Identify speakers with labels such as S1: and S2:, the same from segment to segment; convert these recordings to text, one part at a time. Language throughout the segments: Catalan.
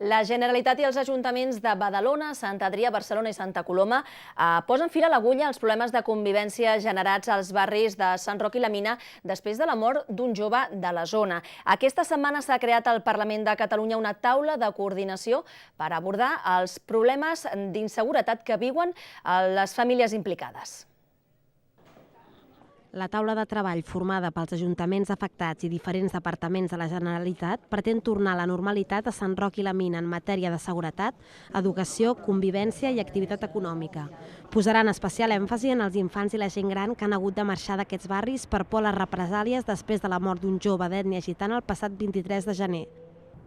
S1: La Generalitat i els ajuntaments de Badalona, Sant Adrià, Barcelona i Santa Coloma posen fil a l'agulla als problemes de convivència generats als barris de Sant Roc i la Mina després de la mort d'un jove de la zona. Aquesta setmana s'ha creat al Parlament de Catalunya una taula de coordinació per abordar els problemes d'inseguretat que viuen les famílies implicades.
S2: La taula de treball formada pels ajuntaments afectats i diferents departaments de la Generalitat pretén tornar a la normalitat a Sant Roc i la Mina en matèria de seguretat, educació, convivència i activitat econòmica. Posaran especial èmfasi en els infants i la gent gran que han hagut de marxar d'aquests barris per por a les represàlies després de la mort d'un jove d'ètnia gitana el passat 23 de gener.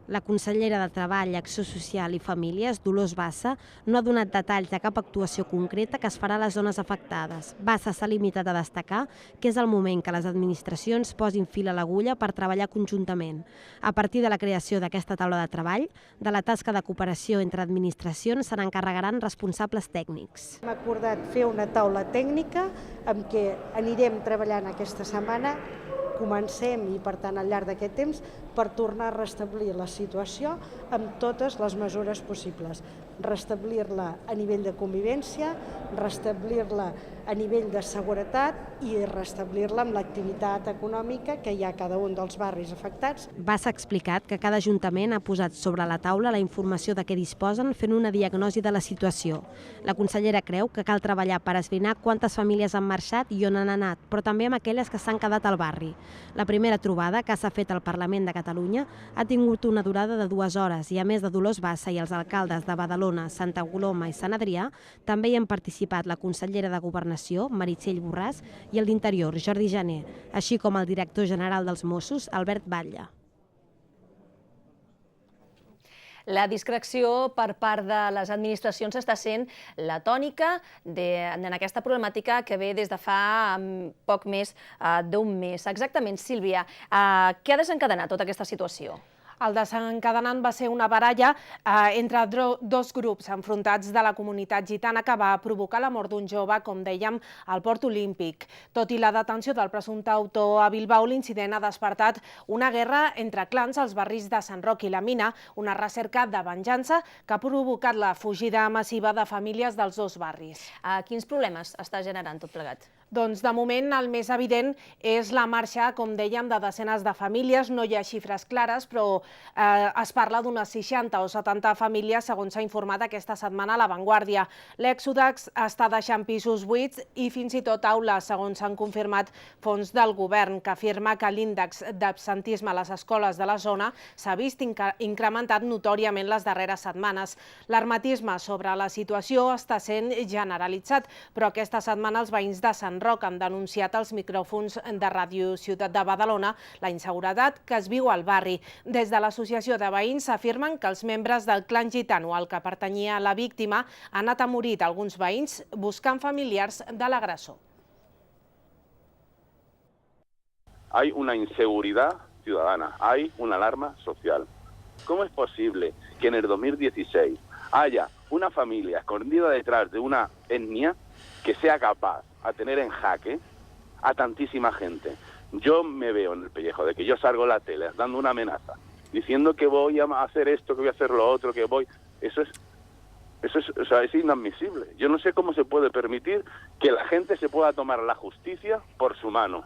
S2: La consellera de Treball, Acció Social i Famílies, Dolors Bassa, no ha donat detalls de cap actuació concreta que es farà a les zones afectades. Bassa s'ha limitat a destacar que és el moment que les administracions posin fil a l'agulla per treballar conjuntament. A partir de la creació d'aquesta taula de treball, de la tasca de cooperació entre administracions se n'encarregaran responsables tècnics.
S3: Hem acordat fer una taula tècnica amb què anirem treballant aquesta setmana. Comencem i, per tant, al llarg d'aquest temps, per tornar a restablir la situació amb totes les mesures possibles. Restablir-la a nivell de convivència, restablir-la a nivell de seguretat i restablir-la amb l'activitat econòmica que hi ha a cada un dels barris afectats.
S2: S'ha explicat que cada ajuntament ha posat sobre la taula la informació de què disposen fent una diagnosi de la situació. La consellera creu que cal treballar per esbrinar quantes famílies han marxat i on han anat, però també amb aquelles que s'han quedat al barri. La primera trobada, que s'ha fet al Parlament de Catalunya, ha tingut una durada de 2 hores i, a més de Dolors Bassa i els alcaldes de Badalona, Santa Coloma i Sant Adrià, també hi han participat la consellera de Governació, Meritxell Borràs, i el d'Interior, Jordi Jané, així com el director general dels Mossos, Albert Batlle.
S1: La discreció per part de les administracions està sent la tònica en aquesta problemàtica que ve des de fa poc més d'un mes. Exactament, Sílvia, què ha desencadenat tota aquesta situació?
S4: El desencadenant va ser una baralla entre dos grups enfrontats de la comunitat gitana que va provocar la mort d'un jove, com dèiem, al Port Olímpic. Tot i la detenció del presumpte autor a Bilbao, l'incident ha despertat una guerra entre clans als barris de Sant Roc i la Mina, una recerca de venjança que ha provocat la fugida massiva de famílies dels dos barris.
S1: Quins problemes està generant tot plegat?
S4: Doncs, de moment, el més evident és la marxa, com dèiem, de desenes de famílies. No hi ha xifres clares, però es parla d'unes 60 o 70 famílies, segons s'ha informat aquesta setmana a La Vanguardia. L'èxode està deixant pisos buits i fins i tot aules, segons s'han confirmat fons del govern, que afirma que l'índex d'absentisme a les escoles de la zona s'ha vist incrementat notòriament les darreres setmanes. L'hermetisme sobre la situació està sent generalitzat, però aquesta setmana els veïns de Sant Roc han denunciat als micròfons de Ràdio Ciutat de Badalona la inseguretat que es viu al barri. Des de l'associació de veïns afirmen que els membres del clan gitano al que pertanyia la víctima han atemorit alguns veïns buscant familiars de l'agressor.
S5: Hay una inseguridad ciudadana, hay una alarma social. ¿Cómo es posible que en el 2016 haya una familia escondida detrás de una etnia que sea capaz a tener en jaque a tantísima gente? Yo me veo en el pellejo de que yo salgo en la tele dando una amenaza, diciendo que voy a hacer esto, que voy a hacer lo otro, que voy... Eso es inadmisible. Yo no sé cómo se puede permitir que la gente se pueda tomar la justicia por su mano.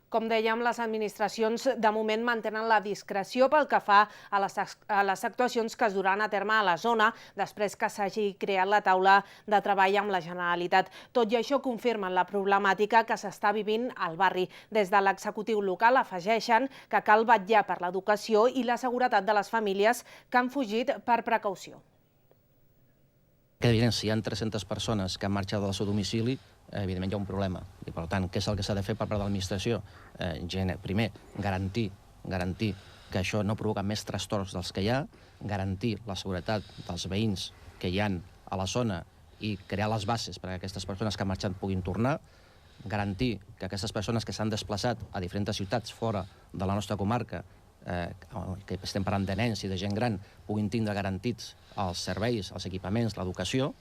S4: Com dèiem, les administracions de moment mantenen la discreció pel que fa a les actuacions que es duran a terme a la zona després que s'hagi creat la taula de treball amb la Generalitat. Tot i això confirmen la problemàtica que s'està vivint al barri. Des de l'executiu local afegeixen que cal vetllar per l'educació i la seguretat de les famílies que han fugit per precaució.
S6: Que evident, si hi ha 300 persones que han marxat del seu domicili, evidentment hi ha un problema. I, per tant, què és el que s'ha de fer per part de l'administració? Primer, garantir que això no provoca més trastorns dels que hi ha, garantir la seguretat dels veïns que hi ha a la zona i crear les bases perquè aquestes persones que han marxat puguin tornar, garantir que aquestes persones que s'han desplaçat a diferents ciutats fora de la nostra comarca, que estem parlant de nens i de gent gran, puguin tindre garantits els serveis, els equipaments, l'educació.